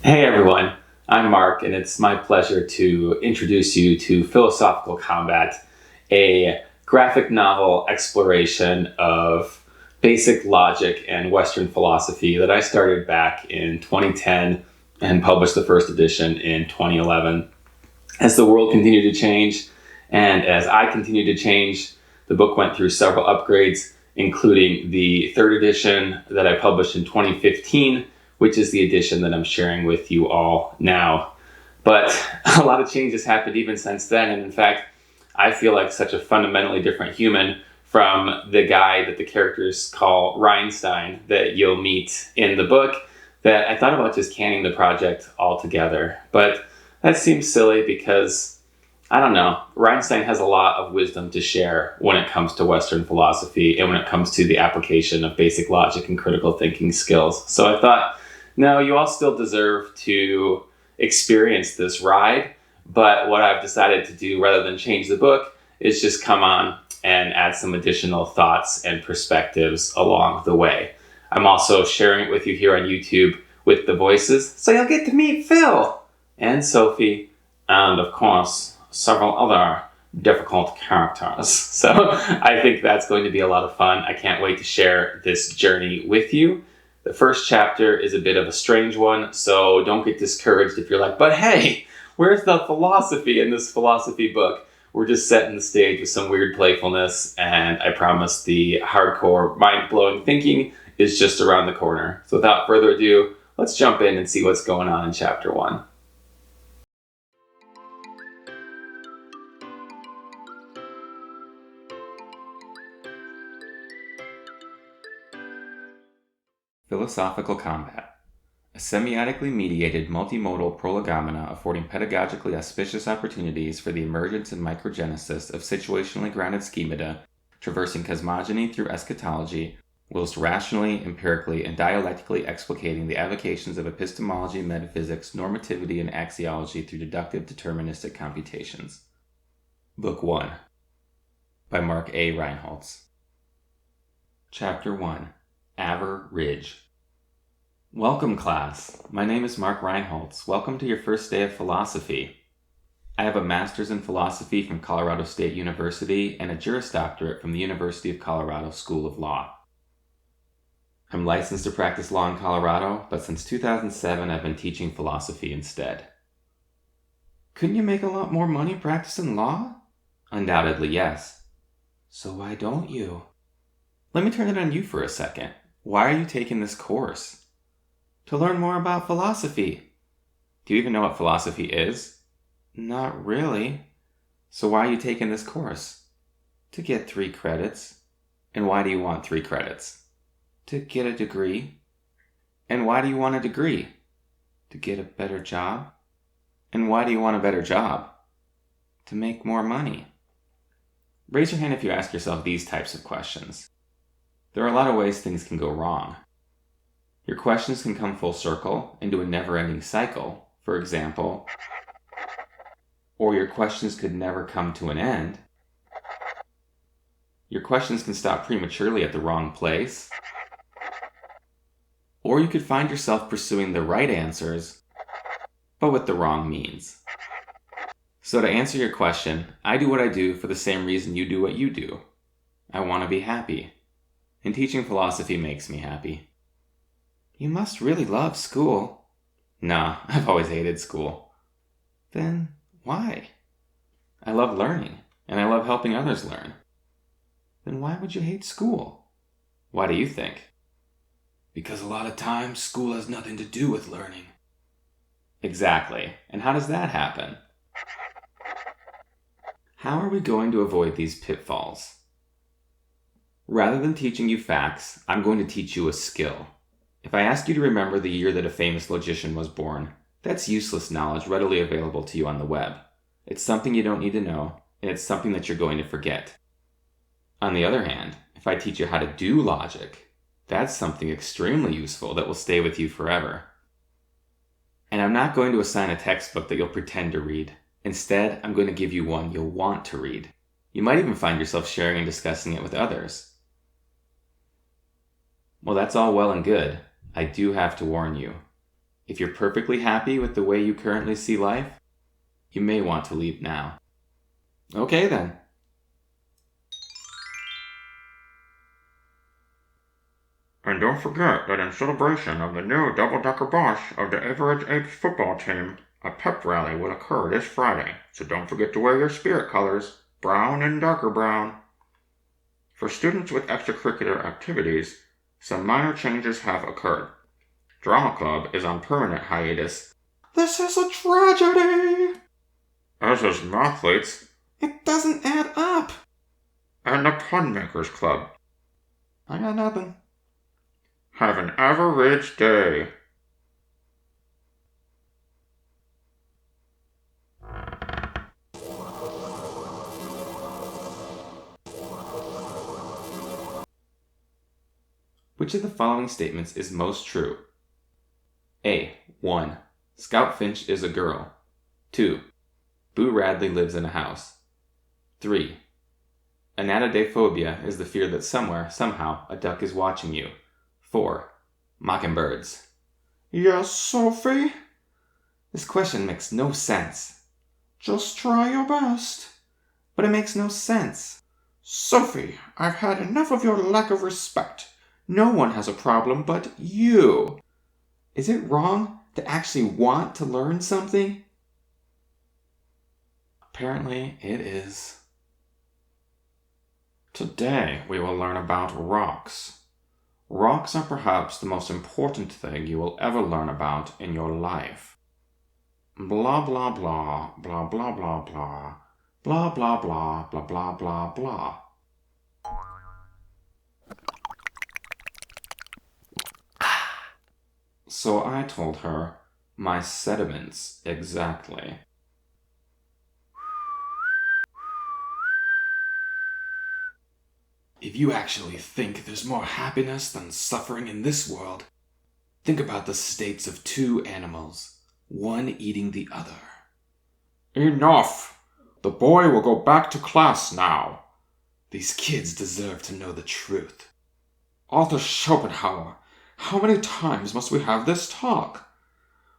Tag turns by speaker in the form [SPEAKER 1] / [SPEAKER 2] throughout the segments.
[SPEAKER 1] Hey everyone, I'm Mark, and it's my pleasure to introduce you to Philosophical Combat, a graphic novel exploration of basic logic and Western philosophy that I started back in 2010 and published the first edition in 2011. As the world continued to change, and as I continued to change, the book went through several upgrades, including the third edition that I published in 2015, which is the edition that I'm sharing with you all now. But a lot of changes happened even since then, and in fact, I feel like such a fundamentally different human from the guy that the characters call Reinstein that you'll meet in the book that I thought about just canning the project altogether. But that seems silly because, I don't know, Reinstein has a lot of wisdom to share when it comes to Western philosophy and when it comes to the application of basic logic and critical thinking skills. So I thought, no, you all still deserve to experience this ride, but what I've decided to do rather than change the book is just come on and add some additional thoughts and perspectives along the way. I'm also sharing it with you here on YouTube with the voices, so you'll get to meet Phil and Sophie, and of course, several other difficult characters. So I think that's going to be a lot of fun. I can't wait to share this journey with you. The first chapter is a bit of a strange one, so don't get discouraged if you're like, but hey, where's the philosophy in this philosophy book? We're just setting the stage with some weird playfulness, and I promise the hardcore, mind-blowing thinking is just around the corner. So without further ado, let's jump in and see what's going on in chapter 1. Philosophical Combat, a semiotically mediated multimodal prolegomena affording pedagogically auspicious opportunities for the emergence and microgenesis of situationally grounded schemata, traversing cosmogony through eschatology, whilst rationally, empirically, and dialectically explicating the avocations of epistemology, metaphysics, normativity, and axiology through deductive deterministic computations. Book 1 by Mark A. Reinholz. Chapter 1, Aver Ridge. Welcome, class. My name is Mark Reinholz. Welcome to your first day of philosophy. I have a master's in philosophy from Colorado State University and a Juris Doctorate from the University of Colorado School of Law. I'm licensed to practice law in Colorado, but since 2007 I've been teaching philosophy instead. Couldn't you make a lot more money practicing law? Undoubtedly, yes. So why don't you? Let me turn it on you for a second. Why are you taking this course? To learn more about philosophy. Do you even know what philosophy is? Not really. So why are you taking this course? To get 3 credits. And why do you want 3 credits? To get a degree. And why do you want a degree? To get a better job. And why do you want a better job? To make more money. Raise your hand if you ask yourself these types of questions. There are a lot of ways things can go wrong. Your questions can come full circle into a never-ending cycle, for example, or your questions could never come to an end. Your questions can stop prematurely at the wrong place, or you could find yourself pursuing the right answers, but with the wrong means. So to answer your question, I do what I do for the same reason you do what you do. I want to be happy. And teaching philosophy makes me happy. You must really love school. Nah, I've always hated school. Then why? I love learning, and I love helping others learn. Then why would you hate school? Why do you think? Because a lot of times school has nothing to do with learning. Exactly. And how does that happen? How are we going to avoid these pitfalls? Rather than teaching you facts, I'm going to teach you a skill. If I ask you to remember the year that a famous logician was born, that's useless knowledge readily available to you on the web. It's something you don't need to know, and it's something that you're going to forget. On the other hand, if I teach you how to do logic, that's something extremely useful that will stay with you forever. And I'm not going to assign a textbook that you'll pretend to read. Instead, I'm going to give you one you'll want to read. You might even find yourself sharing and discussing it with others. Well, that's all well and good. I do have to warn you. If you're perfectly happy with the way you currently see life, you may want to leave now. Okay then.
[SPEAKER 2] And don't forget that in celebration of the new double-decker bus of the Average Apes football team, a pep rally will occur this Friday, so don't forget to wear your spirit colors, brown and darker brown. For students with extracurricular activities, some minor changes have occurred. Drama Club is on permanent hiatus.
[SPEAKER 3] This is a tragedy!
[SPEAKER 2] As is Mathletes.
[SPEAKER 3] It doesn't add up!
[SPEAKER 2] And the Pun Makers Club.
[SPEAKER 3] I got nothing.
[SPEAKER 2] Have an average day.
[SPEAKER 1] Which of the following statements is most true? A. 1. Scout Finch is a girl. 2. Boo Radley lives in a house. 3. Anatidaphobia is the fear that somewhere, somehow, a duck is watching you. 4. Mockingbirds.
[SPEAKER 3] Yes, Sophie?
[SPEAKER 1] This question makes no sense.
[SPEAKER 3] Just try your best.
[SPEAKER 1] But it makes no sense.
[SPEAKER 3] Sophie, I've had enough of your lack of respect. No one has a problem but you.
[SPEAKER 1] Is it wrong to actually want to learn something? Apparently it is.
[SPEAKER 2] Today we will learn about rocks. Rocks are perhaps the most important thing you will ever learn about in your life. Blah blah blah, blah blah blah blah, blah blah blah, blah blah blah blah. So I told her my sentiments exactly.
[SPEAKER 3] If you actually think there's more happiness than suffering in this world, think about the states of two animals, one eating the other.
[SPEAKER 2] Enough! The boy will go back to class now.
[SPEAKER 3] These kids deserve to know the truth.
[SPEAKER 2] Author Schopenhauer, how many times must we have this talk?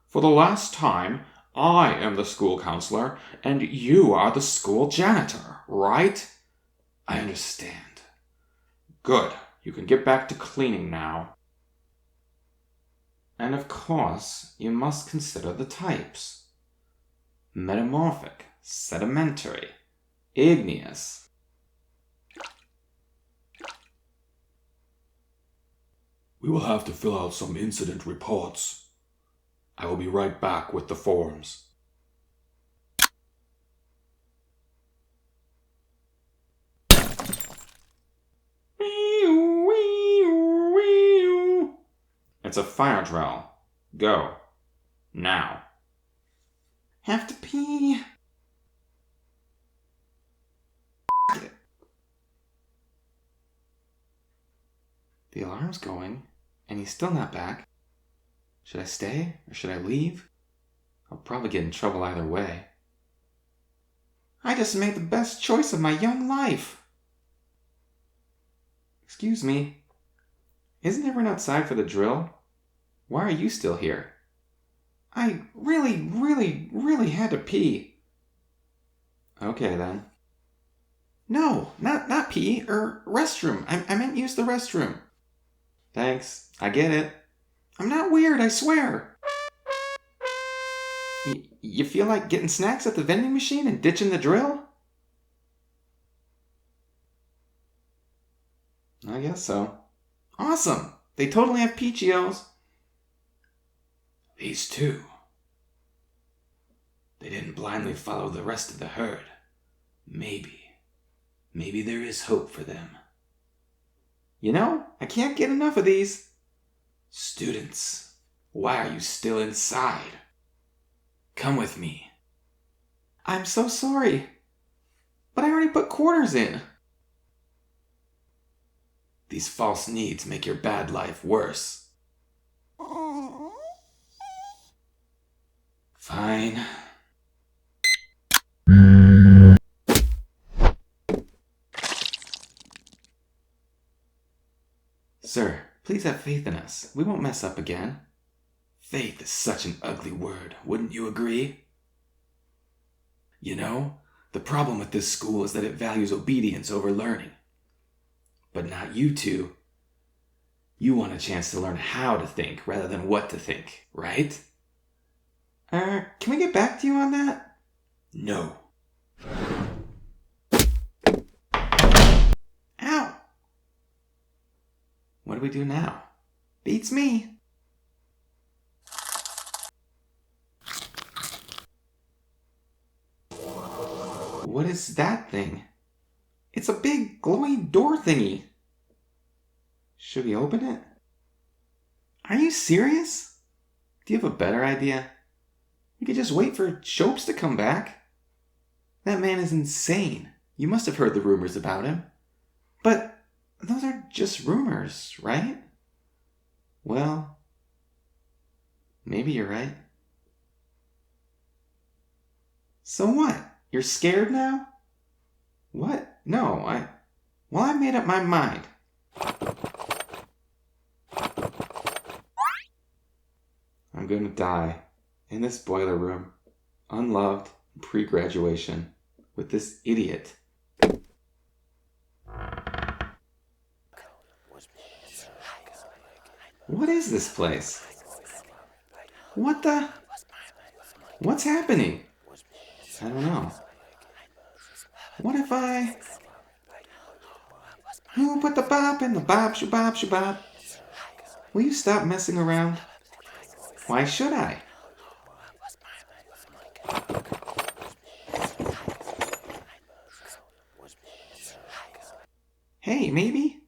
[SPEAKER 2] For the last time, I am the school counselor, and you are the school janitor, right?
[SPEAKER 3] I understand.
[SPEAKER 2] Good. You can get back to cleaning now.
[SPEAKER 1] And of course, you must consider the types. Metamorphic, sedimentary, igneous.
[SPEAKER 3] We will have to fill out some incident reports. I will be right back with the forms.
[SPEAKER 2] It's a fire drill. Go. Now.
[SPEAKER 3] Have to pee.
[SPEAKER 1] The alarm's going, and he's still not back. Should I stay, or should I leave? I'll probably get in trouble either way.
[SPEAKER 3] I just made the best choice of my young life.
[SPEAKER 1] Excuse me. Isn't everyone outside for the drill? Why are you still here?
[SPEAKER 3] I really had to pee.
[SPEAKER 1] Okay then.
[SPEAKER 3] No, not pee, restroom. I meant use the restroom.
[SPEAKER 1] Thanks, I get it.
[SPEAKER 3] I'm not weird, I swear.
[SPEAKER 1] You feel like getting snacks at the vending machine and ditching the drill? I guess so.
[SPEAKER 3] Awesome. They totally have Peachios.
[SPEAKER 1] These two. They didn't blindly follow the rest of the herd. Maybe there is hope for them.
[SPEAKER 3] You know, I can't get enough of these.
[SPEAKER 1] Students, why are you still inside? Come with me.
[SPEAKER 3] I'm so sorry. But I already put quarters in.
[SPEAKER 1] These false needs make your bad life worse. Fine. Sir, please have faith in us. We won't mess up again.
[SPEAKER 3] Faith is such an ugly word, wouldn't you agree? You know, the problem with this school is that it values obedience over learning. But not you two. You want a chance to learn how to think rather than what to think, right? Can we get back to you on that? No. Ow! What do we do now? Beats me. What is that thing? It's a big glowing door thingy. Should we open it? Are you serious? Do you have a better idea? We could just wait for Shopes to come back. That man is insane. You must have heard the rumors about him. But those are just rumors, right? Well, maybe you're right. So what? You're scared now? What? No, I made up my mind. I'm gonna die in this boiler room, unloved, pre-graduation, with this idiot. What is this place? What's happening? I don't know. What if Who put the bop in the bop shabop shabop? Will you stop messing around? Why should I? Hey, maybe?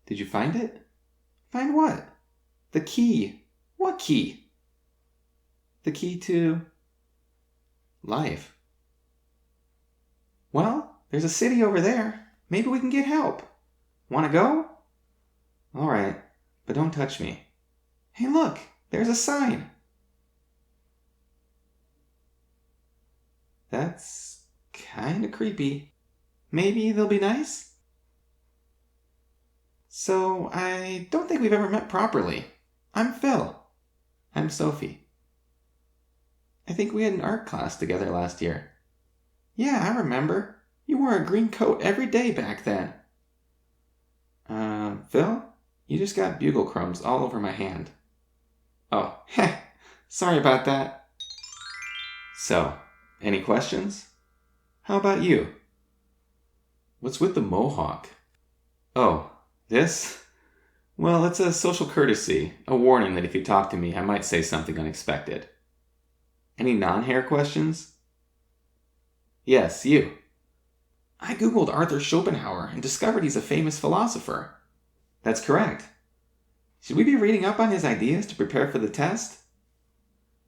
[SPEAKER 3] Did you find it? Find what? The key. What key? The key to life. Well, there's a city over there. Maybe we can get help. Want to go? All right, but don't touch me. Hey, look, there's a sign. That's kind of creepy. Maybe they'll be nice? So, I don't think we've ever met properly. I'm Phil. I'm Sophie. I think we had an art class together last year. Yeah, I remember. You wore a green coat every day back then. Phil? You just got bugle crumbs all over my hand. Oh, heh. Sorry about that. So, any questions? How about you? What's with the mohawk? Oh, this? Well, it's a social courtesy, a warning that if you talk to me, I might say something unexpected. Any non-hair questions? Yes, you. I googled Arthur Schopenhauer and discovered he's a famous philosopher. That's correct. Should we be reading up on his ideas to prepare for the test?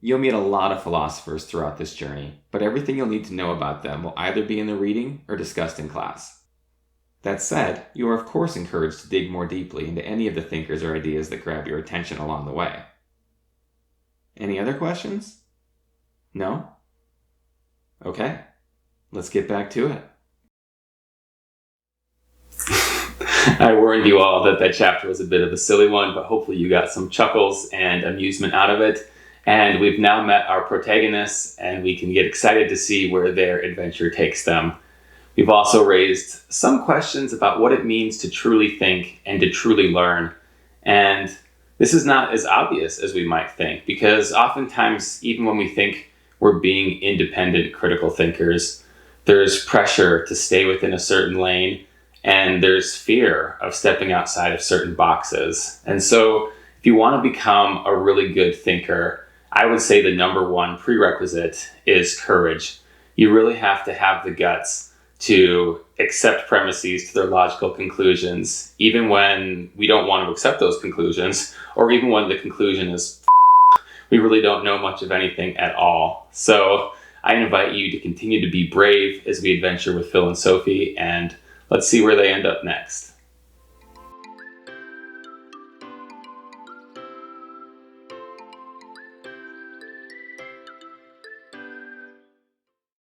[SPEAKER 3] You'll meet a lot of philosophers throughout this journey, but everything you'll need to know about them will either be in the reading or discussed in class. That said, you are of course encouraged to dig more deeply into any of the thinkers or ideas that grab your attention along the way. Any other questions? No? Okay, let's get back to it.
[SPEAKER 1] I warned you all that chapter was a bit of a silly one, but hopefully you got some chuckles and amusement out of it. And we've now met our protagonists, and we can get excited to see where their adventure takes them. We've also raised some questions about what it means to truly think and to truly learn. And this is not as obvious as we might think, because oftentimes, even when we think we're being independent critical thinkers, there's pressure to stay within a certain lane, and there's fear of stepping outside of certain boxes. And so if you want to become a really good thinker, I would say the number one prerequisite is courage. You really have to have the guts to accept premises to their logical conclusions, even when we don't want to accept those conclusions, or even when the conclusion is we really don't know much of anything at all. So I invite you to continue to be brave as we adventure with Phil and Sophie, and let's see where they end up next.